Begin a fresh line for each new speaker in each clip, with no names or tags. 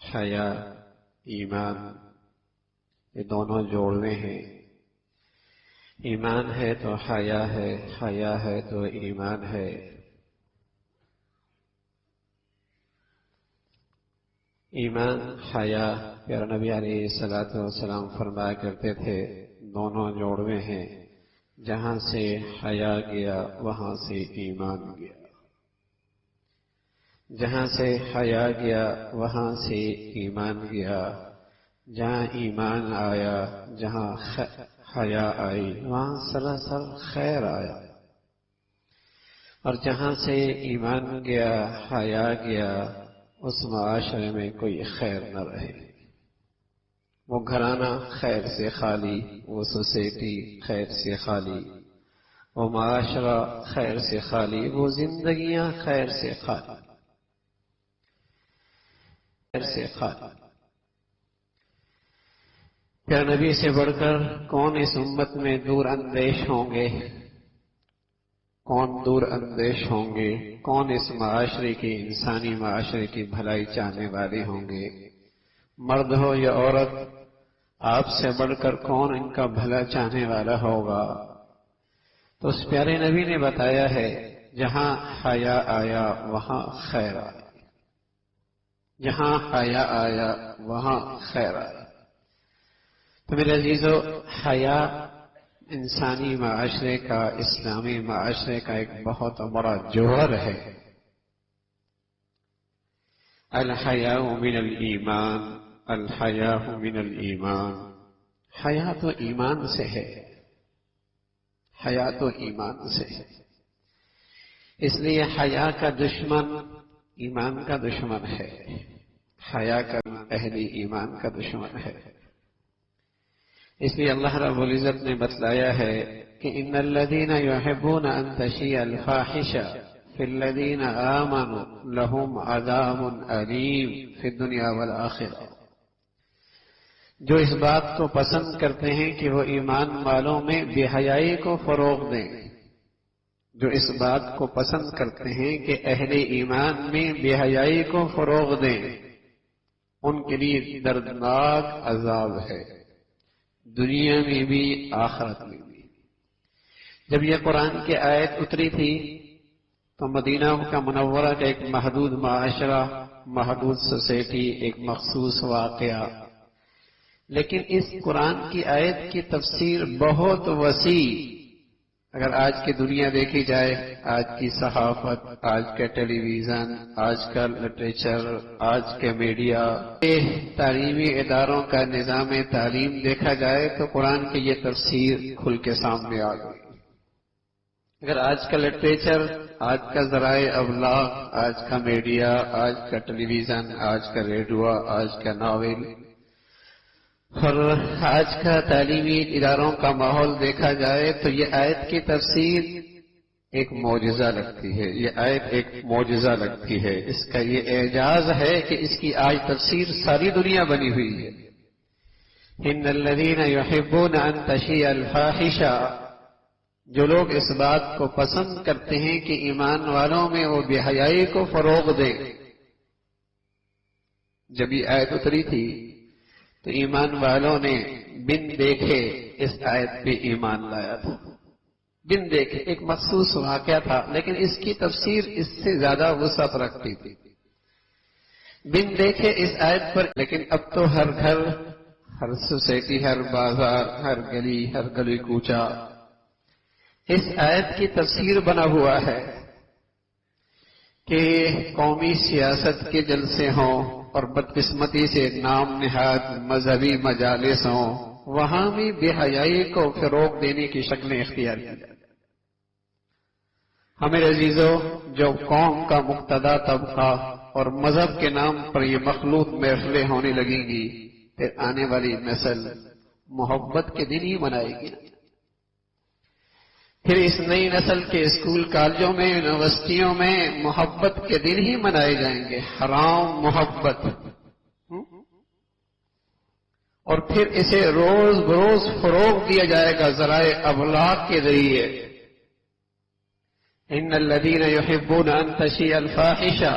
حیا، ایمان، یہ دونوں جوڑنے ہیں۔ ایمان ہے تو حیا ہے، حیا ہے تو ایمان ہے۔ ایمان، حیا، پیارے نبی علیہ الصلوۃ والسلام فرمایا کرتے تھے دونوں جوڑوے ہیں، جہاں سے حیا گیا وہاں سے ایمان گیا، جہاں سے حیا گیا وہاں سے ایمان گیا، جہاں ایمان آیا، جہاں حیا آئی وہاں سراسر خیر آیا، اور جہاں سے ایمان گیا، حیا گیا، اس معاشرے میں کوئی خیر نہ رہے۔ وہ گھرانہ خیر سے خالی، وہ سوسائٹی خیر سے خالی، وہ معاشرہ خیر سے خالی، وہ زندگیاں خیر سے خالی، خیر سے خالی۔ پھر نبی سے بڑھ کر کون اس امت میں دور اندیش ہوں گے؟ کون دور اندیش ہوں گے؟ کون اس معاشرے کی، انسانی معاشرے کی بھلائی چاہنے والے ہوں گے؟ مرد ہو یا عورت، آپ سے بڑھ کر کون ان کا بھلا چاہنے والا ہوگا؟ تو اس پیارے نبی نے بتایا ہے جہاں حیا آیا وہاں خیر آیا، جہاں حیا آیا وہاں خیر آیا۔ تو میرے عزیزو، حیا انسانی معاشرے کا، اسلامی معاشرے کا ایک بہت بڑا جوہر ہے۔ الحیاء من الایمان، الحیاء من الایمان، حیا تو ایمان سے ہے، حیا تو ایمان سے ہے۔ اس لیے حیا کا دشمن ایمان کا دشمن ہے، حیا کا اہل ایمان کا دشمن ہے۔ اس لیے اللہ رب العزت نے بتلایا ہے کہ ان الذین یحبون ان تشیع الفاحشہ فی الذین آمنوا لهم عذاب علیم فی الدنیا والآخرہ۔ جو اس بات کو پسند کرتے ہیں کہ وہ ایمان والوں میں بے حیائی کو فروغ دیں، جو اس بات کو پسند کرتے ہیں کہ اہل ایمان میں بے حیائی کو فروغ دیں، ان کے لیے دردناک عذاب ہے، دنیا میں بھی آخرت میں بھی۔ جب یہ قرآن کی آیت اتری تھی تو مدینہ کا منورہ کا ایک محدود معاشرہ، محدود سوسائٹی، ایک مخصوص واقعہ، لیکن اس قرآن کی آیت کی تفسیر بہت وسیع۔ اگر آج کی دنیا دیکھی جائے، آج کی صحافت، آج کا ٹیلی ویژن، آج کا لٹریچر، آج کے میڈیا، تعلیمی اداروں کا نظام تعلیم دیکھا جائے تو قرآن کی یہ تفسیر کھل کے سامنے آ گئی۔ اگر آج کا لٹریچر، آج کا ذرائع ابلاغ، آج کا میڈیا، آج کا ٹیلی ویژن، آج کا ریڈیو، آج کا ناول اور آج کا تعلیمی اداروں کا ماحول دیکھا جائے تو یہ آیت کی تفسیر ایک معجزہ لگتی ہے، یہ آیت ایک معجزہ لگتی ہے۔ اس کا یہ اعجاز ہے کہ اس کی آج تفسیر ساری دنیا بنی ہوئی ہے۔ ان الذین یحبون ان تشیع الفاحشہ، جو لوگ اس بات کو پسند کرتے ہیں کہ ایمان والوں میں وہ بے حیائی کو فروغ دیں۔ جب یہ آیت اتری تھی تو ایمان والوں نے بن دیکھے اس آیت پہ ایمان لایا تھا، بن دیکھے، ایک مخصوص واقعہ تھا لیکن اس کی تفسیر اس سے زیادہ وسعت رکھتی تھی۔ بن دیکھے اس آیت پر، لیکن اب تو ہر گھر، ہر سوسائٹی، ہر بازار، ہر گلی کوچہ اس آیت کی تفسیر بنا ہوا ہے کہ قومی سیاست کے جلسے ہوں اور بدقسمتی سے نام نہاد مذہبی مجالس ہوں، وہاں بھی بے حیائی کو فروغ دینے کی شکلیں اختیار کی جائیں۔ ہمیں عزیزو، جو قوم کا مقتدی طبقہ اور مذہب کے نام پر یہ مخلوط محفلیں ہونے لگیں گی، پھر آنے والی نسل محبت کے دن ہی منائے گی۔ پھر اس نئی نسل کے اسکول کالجوں میں، یونیورسٹیوں میں محبت کے دن ہی منائے جائیں گے، حرام محبت، اور پھر اسے روز بروز فروغ دیا جائے گا ذرائع ابلاغ کے ذریعے۔ ان الذین یحبون ان تشیع الفاحشہ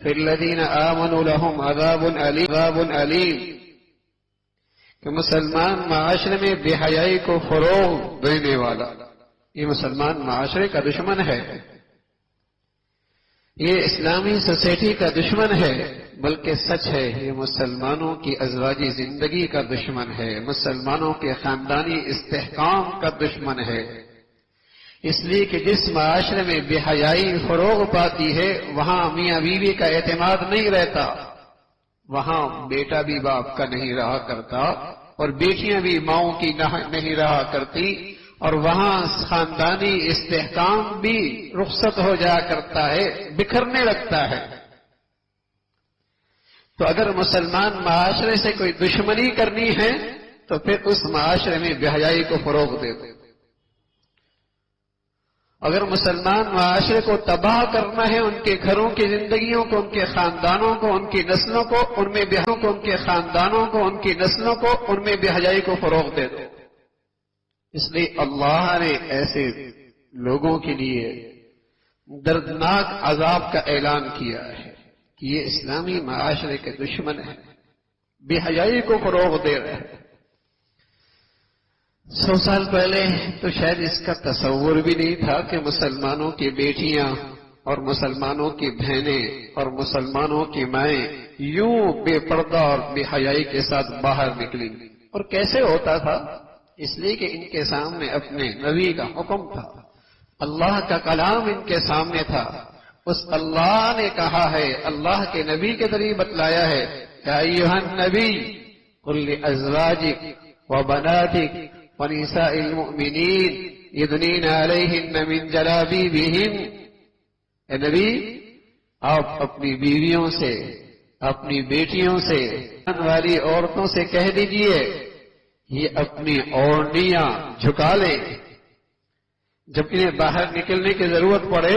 فی الذین آمنوا لہم عذاب علیم کہ مسلمان معاشرے میں بے حیائی کو فروغ دینے والا یہ مسلمان معاشرے کا دشمن ہے، یہ اسلامی سوسائٹی کا دشمن ہے، بلکہ سچ ہے یہ مسلمانوں کی ازواجی زندگی کا دشمن ہے، مسلمانوں کے خاندانی استحکام کا دشمن ہے۔ اس لیے کہ جس معاشرے میں بے حیائی فروغ پاتی ہے وہاں میاں بیوی کا اعتماد نہیں رہتا، وہاں بیٹا بھی باپ کا نہیں رہا کرتا اور بیٹیاں بھی ماؤں کی نہیں رہا کرتی، اور وہاں خاندانی استحکام بھی رخصت ہو جایا کرتا ہے، بکھرنے لگتا ہے۔ تو اگر مسلمان معاشرے سے کوئی دشمنی کرنی ہے تو پھر اس معاشرے میں بے حیائی کو فروغ دے دو۔ اگر مسلمان معاشرے کو تباہ کرنا ہے، ان کے گھروں کی زندگیوں کو، ان کے خاندانوں کو، ان کی نسلوں کو، ان میں بہنوں کو، ان کے خاندانوں کو، ان کی نسلوں کو، ان میں بے حیائی کو فروغ دے دو۔ اس لیے اللہ نے ایسے لوگوں کے لیے دردناک عذاب کا اعلان کیا ہے کہ یہ اسلامی معاشرے کے دشمن ہیں، بے حیائی کو فروغ دے رہے ہیں۔ 100 سال پہلے تو شاید اس کا تصور بھی نہیں تھا کہ مسلمانوں کی بیٹیاں اور مسلمانوں کی بہنیں اور مسلمانوں کی مائیں یوں بے پردہ اور بے حیائی کے ساتھ باہر نکلیں۔ اور کیسے ہوتا تھا؟ اس لیے کہ ان کے سامنے اپنے نبی کا حکم تھا، اللہ کا کلام ان کے سامنے تھا، اس اللہ نے کہا ہے، اللہ کے نبی کے ذریعے بتلایا ہے، یا ایھا النبی قل لازواجک وبناتک ونساء المؤمنین یدنین علیہن من جلابیبہن۔ اے نبی، آپ اپنی بیویوں سے، اپنی بیٹیوں سے، والی عورتوں سے کہہ دیجئے یہ اپنی اوڑنیاں جھکا لیں، جب انہیں باہر نکلنے کی ضرورت پڑے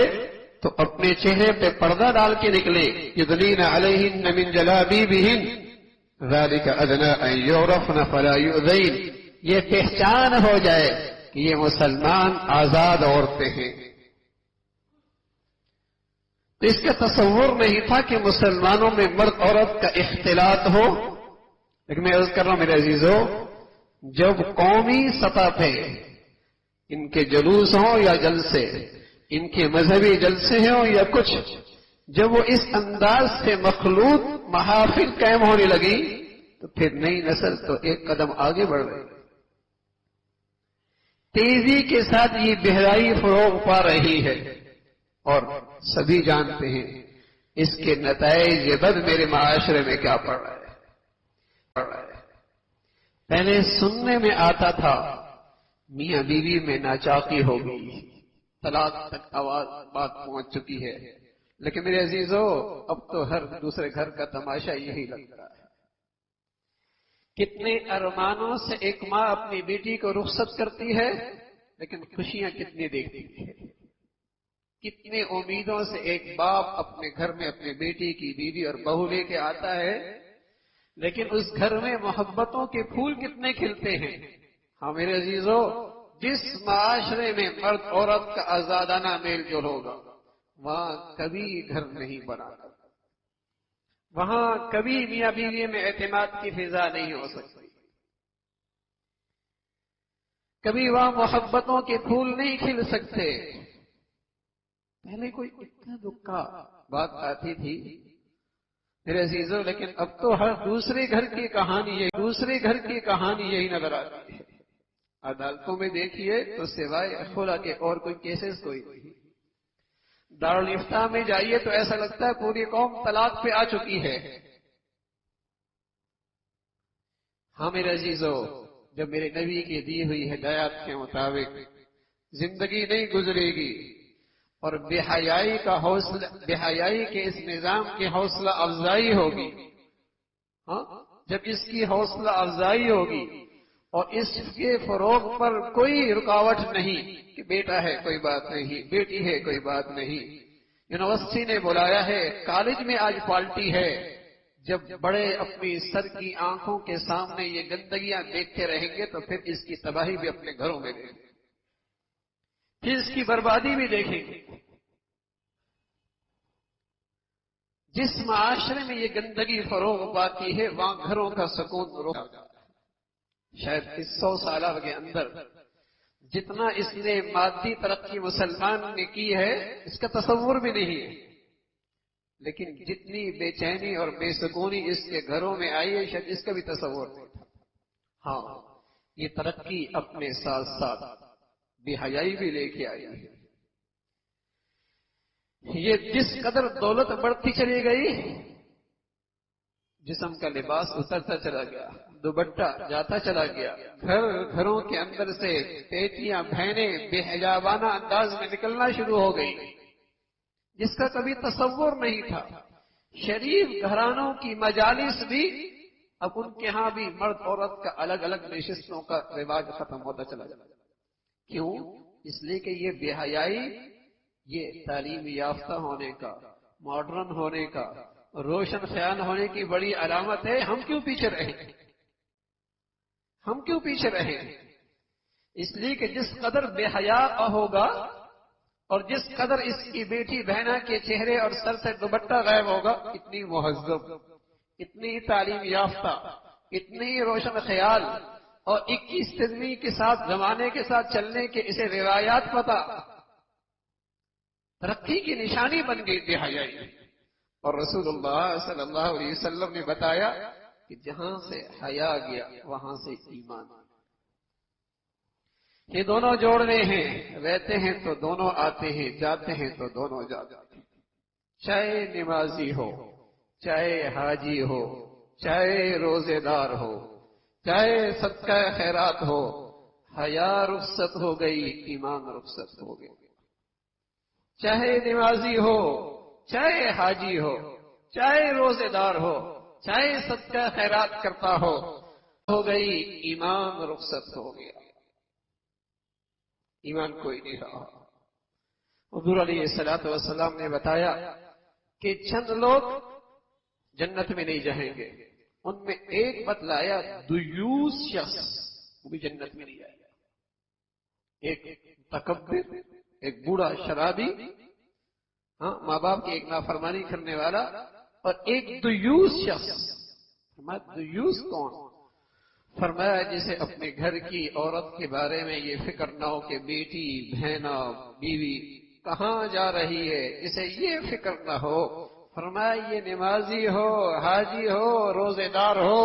تو اپنے چہرے پہ پردہ ڈال کے نکلے۔ یدنین علیہن من جلابیبہن ذالک ادنی ان یعرفن فلا یؤذین، یہ پہچان ہو جائے کہ یہ مسلمان آزاد عورتیں ہیں۔ تو اس کا تصور نہیں تھا کہ مسلمانوں میں مرد عورت کا اختلاط ہو، لیکن میں عرض کر رہا ہوں میرے عزیزو، جب قومی سطح پہ ان کے جلوس ہوں یا جلسے، ان کے مذہبی جلسے ہوں یا کچھ، جب وہ اس انداز سے مخلوط محافل قائم ہونے لگی تو پھر نئی نسل تو ایک قدم آگے بڑھ گئی، تیزی کے ساتھ یہ بہرائی فروغ پا رہی ہے، اور سبھی جانتے ہیں اس کے نتائج بد میرے معاشرے میں کیا پڑ رہا ہے۔ پہلے سننے میں آتا تھا میاں بیوی میں ناچاقی ہو گئی، طلاق تک آواز بات پہنچ چکی ہے، لیکن میرے عزیزو اب تو ہر دوسرے گھر کا تماشا یہی لگتا ہے۔ کتنے ارمانوں سے ایک ماں اپنی بیٹی کو رخصت کرتی ہے، لیکن خوشیاں کتنی دیکھتی ہے۔ کتنے امیدوں سے ایک باپ اپنے گھر میں اپنی بیٹی کی بیوی اور بہو لے کے آتا ہے، لیکن اس گھر میں محبتوں کے پھول کتنے کھلتے ہیں۔ ہاں میرے عزیزو، جس معاشرے میں مرد عورت کا آزادانہ میل جول ہوگا وہاں کبھی گھر نہیں بنا، وہاں کبھی میاں بیوی میں اعتماد کی فضا نہیں ہو سکتی، کبھی وہاں محبتوں کے پھول نہیں کھل سکتے۔ پہلے کوئی اتنا دکھا بات آتی تھی میرے عزیزو، لیکن اب تو ہر دوسرے گھر کی کہانی یہی نظر آتی ہے۔ عدالتوں میں دیکھیے تو سوائے خلا کے اور کوئی کیسز کوئی نہیں، دارالفتہ میں جائیے تو ایسا لگتا ہے پوری قوم طلاق پہ آ چکی ہے۔ ہاں میرے عزیزو، جب میرے نبی کی دی ہوئی ہدایات کے مطابق زندگی نہیں گزرے گی اور بے حیائی کے اس نظام کی حوصلہ افزائی ہوگی، ہاں جب اس کی حوصلہ افزائی ہوگی اور اس کے فروغ پر کوئی رکاوٹ نہیں کہ بیٹا ہے کوئی بات نہیں، بیٹی ہے کوئی بات نہیں، یونیورسٹی نے بلایا ہے، کالج میں آج پارٹی ہے، جب بڑے اپنی سر کی آنکھوں کے سامنے یہ گندگیاں دیکھتے رہیں گے تو پھر اس کی تباہی بھی اپنے گھروں میں دیکھیں گے، پھر اس کی بربادی بھی دیکھیں گے۔ جس معاشرے میں یہ گندگی فروغ پاتی ہے وہاں گھروں کا سکون رک جاتا ہے۔ شاید اس 100 سالہ کے اندر جتنا اس نے مادی ترقی مسلمان نے کی ہے اس کا تصور بھی نہیں ہے، لیکن جتنی بے چینی اور بے سکونی اس کے گھروں میں آئی ہے شاید اس کا بھی تصور نہیں تھا۔ ہاں، یہ ترقی اپنے ساتھ ساتھ بے حیائی بھی لے کے آئی ہے۔ یہ جس قدر دولت بڑھتی چلی گئی، جسم کا لباس اترتا چلا گیا، دوپٹہ جاتا چلا گیا، گھروں کے اندر سے بیٹیاں بہنیں بے حجابانہ انداز میں نکلنا شروع ہو گئی، جس کا کبھی تصور نہیں تھا۔ شریف گھرانوں کی مجالس بھی اب ان کے ہاں بھی مرد عورت کا الگ الگ نشستوں کا رواج ختم ہوتا چلا گیا۔ کیوں؟ اس لیے کہ یہ بے حیائی یہ تعلیم یافتہ ہونے کا، ماڈرن ہونے کا، روشن خیال ہونے کی بڑی علامت ہے۔ ہم کیوں پیچھے رہے؟ ہم کیوں پیچھے رہے؟ اس لیے کہ جس قدر بے حیا ہوگا اور جس قدر اس کی بیٹی بہنا کے چہرے اور سر سے دوپٹہ غائب ہوگا، اتنی مہذب، اتنی تعلیم یافتہ، اتنی روشن خیال اور 21 صدی کے ساتھ زمانے کے ساتھ چلنے کے اسے روایات پتہ، ترقی کی نشانی بن گئی بے حیائی۔ اور رسول اللہ صلی اللہ علیہ وسلم نے بتایا کہ جہاں سے حیا گیا وہاں سے ایمان۔ یہ دونوں جوڑنے ہیں، رہتے ہیں تو دونوں آتے ہیں، جاتے ہیں تو دونوں جاتے ہیں۔ چاہے نمازی ہو، چاہے حاجی ہو، چاہے روزے دار ہو، چاہے صدقہ خیرات ہو، حیا رخصت ہو گئی، ایمان رخصت ہو گئی۔ چاہے نمازی ہو، چاہے حاجی ہو، چاہے روزے دار ہو، چاہے صدقہ خیرات کرتا ہو گئی، ایمان رخصت ہو گیا، ایمان کوئی نہیں رہا۔ حضور علیہ الصلوۃ والسلام نے بتایا کہ چند لوگ جنت میں نہیں جائیں گے، ان میں ایک بتلایا دیوس شخص، وہ بھی جنت میں نہیں جائے گا۔ ایک تکبر، ایک بوڑھا شرابی، ہاں ماں باپ کی ایک نافرمانی کرنے والا، اور ایک دیوس شخص۔ دیوس کون؟ فرمایا جسے اپنے گھر کی عورت کے بارے میں یہ فکر نہ ہو کہ بیٹی، بہنا، بیوی کہاں جا رہی ہے، اسے یہ فکر نہ ہو۔ فرمایا یہ نمازی ہو، حاجی ہو، روزے دار ہو،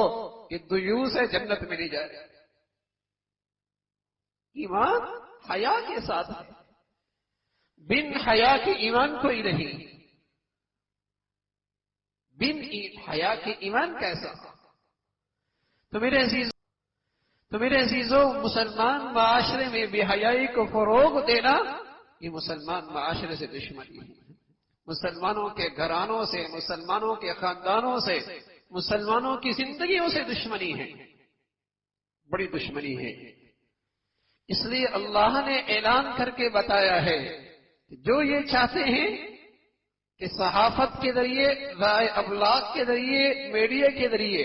یہ دیوس ہے، جنت میں نہیں جائے۔ ایمان حیا کے ساتھ ہے، بن حیا کے ایمان کوئی نہیں۔ بن حیا کے ایمان کیسا؟ تو میرے عزیزوں، مسلمان معاشرے میں بے حیائی کو فروغ دینا یہ مسلمان معاشرے سے دشمنی ہے۔ مسلمانوں کے گھرانوں سے، مسلمانوں کے خاندانوں سے، مسلمانوں کی زندگیوں سے دشمنی ہے، بڑی دشمنی ہے۔ اس لیے اللہ نے اعلان کر کے بتایا ہے کہ جو یہ چاہتے ہیں کہ صحافت کے ذریعے، رائے ابلاغ کے ذریعے، میڈیا کے ذریعے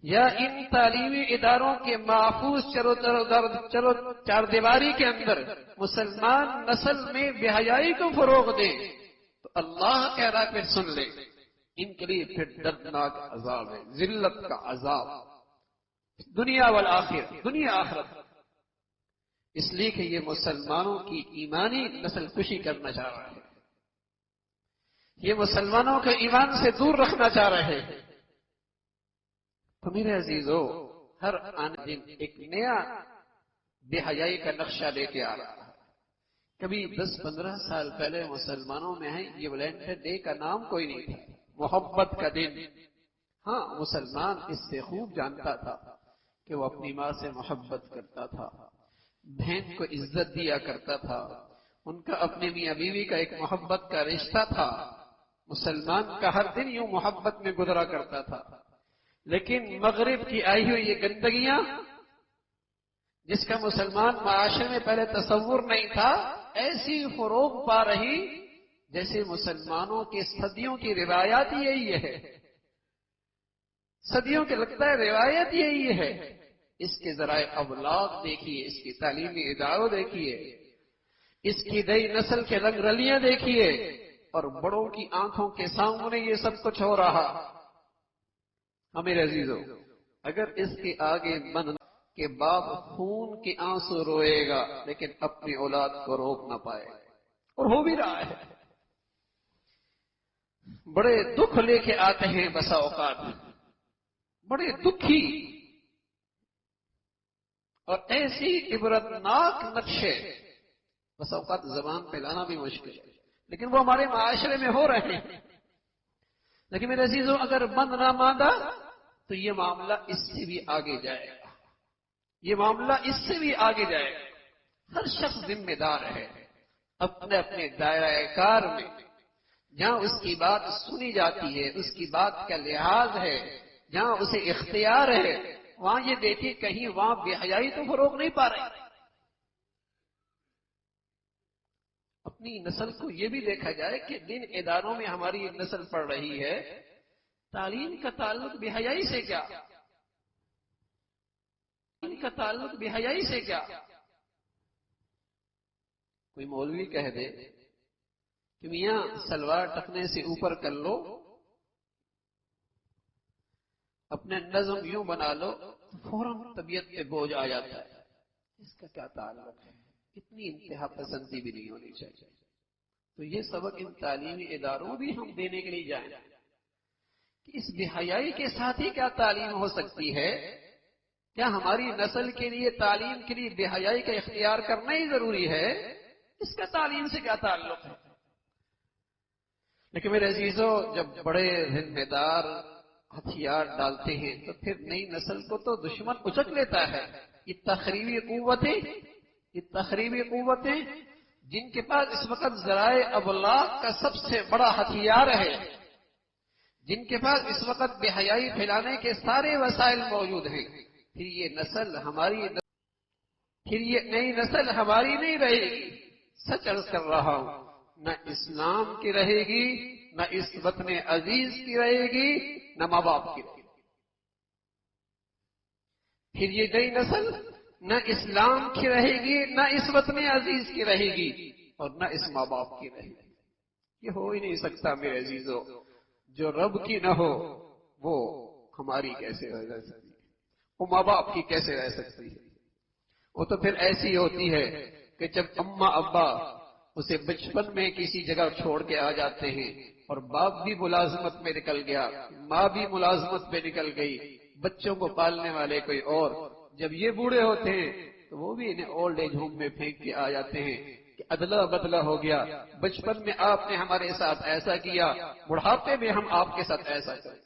یا ان تعلیمی اداروں کے محفوظ چار دیواری کے اندر مسلمان نسل میں بے حیائی کو فروغ دیں، تو اللہ کہہ رہا پھر سن لے، ان کے لیے پھر دردناک عذاب ہے، ذلت کا عذاب، دنیا والآخرہ، دنیا آخرت۔ اس لیے کہ یہ مسلمانوں کی ایمانی نسل کشی کرنا چاہ رہا ہے، یہ مسلمانوں کے ایمان سے دور رکھنا چاہ رہے ہیں۔ تو میرے عزیزو، ہر آنے دن ایک نیا بے حیائی کا نقشہ لے کے آ رہا ہے۔ کبھی 10-15 سال پہلے مسلمانوں میں ہے یہ ویلنٹائن ڈے کا نام کوئی نہیں تھا، محبت کا دن۔ ہاں مسلمان اس سے خوب جانتا تھا کہ وہ اپنی ماں سے محبت کرتا تھا، بہن کو عزت دیا کرتا تھا، ان کا اپنے میاں بیوی کا ایک محبت کا رشتہ تھا، مسلمان کا ہر دن یوں محبت میں گزرا کرتا تھا۔ لیکن مغرب کی آئی ہوئی یہ گندگیاں، جس کا مسلمان معاشرے میں پہلے تصور نہیں تھا، ایسی فروغ پا رہی جیسے مسلمانوں کے صدیوں کی روایات یہی ہے، صدیوں کے لگتا ہے روایت یہی ہے۔ اس کے ذرائع ابلاغ دیکھیے، اس کی تعلیمی اداروں دیکھیے، اس کی نئی نسل کے رنگ رلیاں دیکھیے، اور بڑوں کی آنکھوں کے سامنے یہ سب کچھ ہو رہا. ہمیں عزیزو اگر اس کے آگے بند کہ باپ خون کے آنسو روئے گا لیکن اپنی اولاد کو روک نہ پائے، اور ہو بھی رہا ہے. بڑے دکھ لے کے آتے ہیں بسا اوقات، بڑے دکھی اور ایسی عبرتناک نقشے بسا اوقات زبان پہ لانا بھی مشکل ہے، لیکن وہ ہمارے معاشرے میں ہو رہے ہیں. لیکن میرے عزیزوں اگر بند نہ ماندہ تو یہ معاملہ اس سے بھی آگے جائے گا، یہ معاملہ اس سے بھی آگے جائے گا. ہر شخص ذمہ دار ہے اپنے اپنے دائرہ کار میں، جہاں اس کی بات سنی جاتی ہے، اس کی بات کا لحاظ ہے، جہاں اسے اختیار ہے، وہاں یہ دیکھیں کہیں وہاں بے حیائی تو فروغ نہیں پا رہے. اپنی نسل کو یہ بھی دیکھا جائے کہ جن اداروں میں ہماری نسل پڑھ رہی ہے، تعلیم کا تعلق بے حیائی سے کیا، ان کا تعلق بے حیائی سے کیا. کوئی مولوی کہہ دے کہ میاں سلوار ٹکنے سے اوپر کر لو، اپنے نظم یوں بنا لو، فوراً طبیعت پہ بوجھ آ جاتا ہے. اس کا کیا تعلق ہے؟ اتنی انتہا پسندی بھی نہیں ہونی چاہیے. تو یہ سبق ان تعلیمی اداروں بھی ہم دینے کے لیے جائیں کہ اس بے حیائی کے ساتھ ہی کیا تعلیم ہو سکتی ہے. کیا ہماری نسل کے لیے تعلیم کے لیے بے حیائی کا اختیار کرنا ہی ضروری ہے؟ اس کا تعلیم سے کیا تعلق ہے؟ لیکن میرے عزیزوں جب بڑے ذمہ دار ہتھیار ڈالتے ہیں تو پھر نئی نسل کو تو دشمن اچک لیتا ہے. یہ تخریبی قوتیں جن کے پاس اس وقت ذرائع ابلاغ کا سب سے بڑا ہتھیار ہے، جن کے پاس اس وقت بے حیائی پھیلانے کے سارے وسائل موجود ہیں، پھر یہ نئی نسل ہماری نہیں رہے گی. سچ عرض کر رہا ہوں، نہ اسلام کی رہے گی، نہ اس وطن عزیز کی رہے گی، نہ ماں باپ کی رہے گی. پھر یہ نئی نسل نہ اسلام کی رہے گی، نہ اس وطن عزیز کی رہے گی، اور نہ اس ماں باپ کی رہے گی. یہ ہو ہی نہیں سکتا میرے عزیزوں. جو رب کی نہ ہو وہ ہماری کیسے رہ سکتی ہے، وہ ماں باپ کی کیسے رہ سکتی ہے. وہ تو پھر ایسی ہوتی ہے کہ جب اماں ابا اسے بچپن میں کسی جگہ چھوڑ کے آ جاتے ہیں اور باپ بھی ملازمت میں نکل گیا، ماں بھی ملازمت میں نکل گئی، بچوں کو پالنے والے کوئی اور، جب یہ بوڑھے ہوتے ہیں تو وہ بھی انہیں اولڈ ایج ہوم میں پھینک کے آ جاتے ہیں کہ ادلا بدلا ہو گیا. بچپن میں آپ نے ہمارے ساتھ ایسا کیا، بڑھاپے میں ہم آپ کے ساتھ ایسا کریں.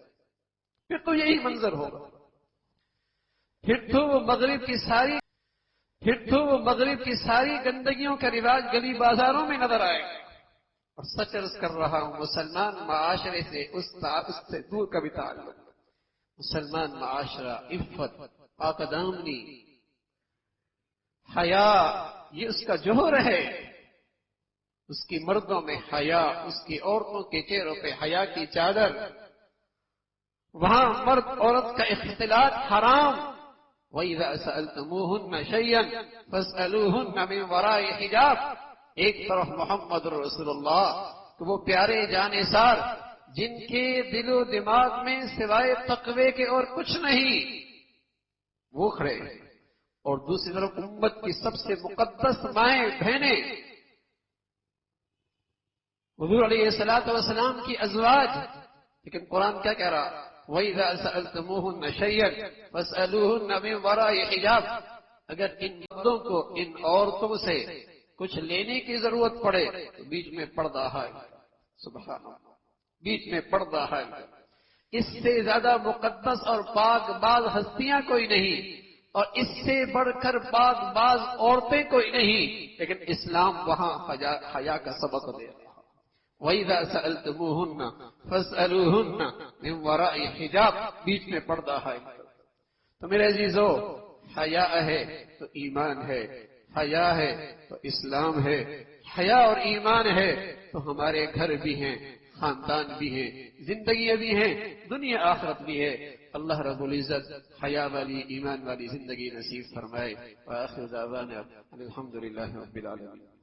پھر تو یہی منظر ہوگا. پھر تو وہ مغرب کی ساری گندگیوں کا رواج گلی بازاروں میں نظر آئے گا. اور سچ عرض کر رہا ہوں، مسلمان معاشرے سے اس سے دور کا بھی تعلق. مسلمان معاشرہ عفت، پاک دامنی، حیا، یہ اس کا جوہر ہے. اس کی مردوں میں حیا، اس کی عورتوں کے چہروں پہ حیا کی چادر. وہاں مرد عورت کا اختلاط حرام. وَإِذَا سَأَلْتُمُوهُنَّ شَيْئًا فَاسْأَلُوهُنَّ مِنْ وَرَاءِ حِجَابٍ. ایک طرف محمد رسول اللہ کہ وہ پیارے جانثار جن کے دل و دماغ میں سوائے تقوی کے اور کچھ نہیں، وہ کھڑے، اور دوسری طرف امت کی سب سے مقدس مائیں بہنیں، حضور علیہ السلام کی ازواج. لیکن قرآن کیا کہہ رہا؟ وَإِذَا سَأَلْتُمُوهُنَّ شَيْئًا فَاسْأَلُوهُنَّ مِنْ وَرَاءِ حِجَابٍ. اگر ان مردوں کو ان عورتوں سے کچھ لینے کی ضرورت پڑے تو بیچ میں پردہ ہے. سبحان اللہ، بیچ میں پردہ ہے. اس سے زیادہ مقدس اور پاک باز ہستیاں کوئی نہیں، اور اس سے بڑھ کر پاک باز عورتیں کوئی نہیں. لیکن اسلام وہاں حیا کا سبق دے رہا. وَإِذَا سَأَلْتُمُوهُنَّ فَاسْأَلُوهُنَّ مِنْ وَرَاءِ حِجَابٍ. بیچ میں پردہ ہے. تو میرے عزیزو، حیا ہے تو ایمان ہے، حیا ہے تو اسلام ہے، حیا اور ایمان ہے تو ہمارے گھر بھی ہیں، خاندان بھی ہیں، زندگیاں بھی ہیں، دنیا آخرت بھی ہے. اللہ رب العزت حیا والی ایمان والی زندگی نصیب فرمائے. وآخر دعوانا الحمدللہ رب العالمین.